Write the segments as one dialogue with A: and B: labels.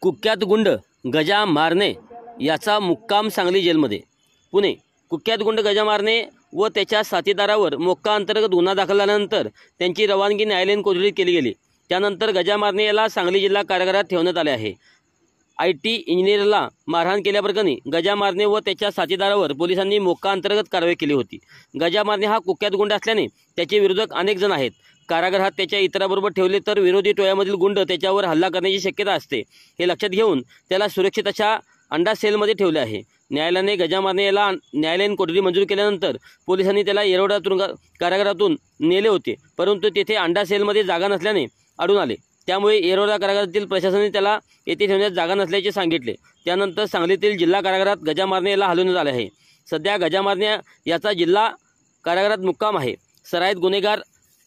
A: कुख्यात गुंड गजा मारणे याचा मुक्काम सांगली जेलमध्ये। पुणे कुख्यात गुंड गजा मारणे व त्याच्या साथीदारावर मोक्का अंतर्गत गुन्हा दाखल झाल्यानंतर त्यांची रवानगी न्यायालयीन कोठडीत केली गेली। त्यानंतर गजा मारणे याला सांगली जिल्हा कारागृहात ठेवण्यात आले आहे। IT इंजिनियरला मारहाण केल्याप्रकरणी गजा मारणे व त्याच्या साथीदारावर पोलिसांनी मोक्का अंतर्गत कारवाई केली होती। गजा मारणे हा कुख्यात गुंड असल्याने त्याचे विरोधक अनेक जण आहेत। कारागृहात त्याच्या इतरांबरोबर ठेवले तर विरोधी टोळ्यामधील गुंड त्याच्यावर हल्ला करण्याची शक्यता असते। हे लक्षात घेऊन त्याला सुरक्षित अशा अंडा सेलमध्ये ठेवले आहे। न्यायालयाने गजा मारणे याला न्यायालयीन कोठडी मंजूर केल्यानंतर पोलिसांनी त्याला येरवडा कारागृहातून नेले होते, परंतु तेथे अंडा सेलमध्ये जागा नसल्याने आढळून आले। त्यामुळे येरवडा कारागृहातील प्रशासनाने त्याला येथे ठेवण्यास जागा नसल्याचे सांगितले। त्यानंतर सांगलीतील जिल्हा कारागृहात गजा मारणे याला हलवण्यात आले आहे। सध्या गजा मारणे याचा जिल्हा कारागृहात मुक्काम आहे। सराईत गुन्हेगार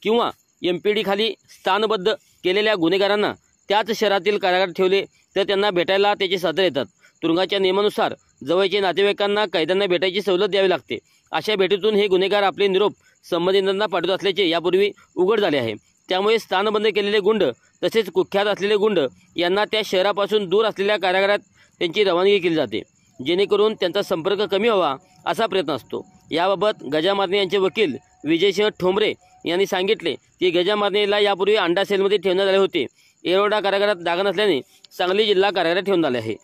A: किंवा MPD खाली स्थानबद्ध केलेल्या गुन्हेगारांना त्याच शहरातील कारागृहात ठेवले तर त्यांना भेटायला त्याचे सादर येतात। तुरुंगाच्या नियमानुसार जवळच्या नातेवाईकांना कैद्यांना भेटायची सवलत द्यावी लागते। अशा भेटीतून हे गुन्हेगार आपले निरोप संबंधितांना पाठवत असल्याचे यापूर्वी उघड झाले आहे। त्यामुळे स्थानबंद केलेले गुंड तसेच कुख्यात असलेले गुंड यांना त्या शहरापासून दूर असलेल्या कारागृहात त्यांची रवानगी केली जाते, जेणेकरून त्यांचा संपर्क कमी व्हावा असा प्रयत्न असतो। याबाबत गजा मारणे यांचे वकील विजयसिंह ठोंबरे यांनी सांगितले की गजा मारणेला यापूर्वी अंडा सेलमध्ये ठेवण्यात आले होते। येरवडा कारागृहात जागा नसल्याने सांगली जिल्हा कारागृहात ठेवण्यात आले आहे।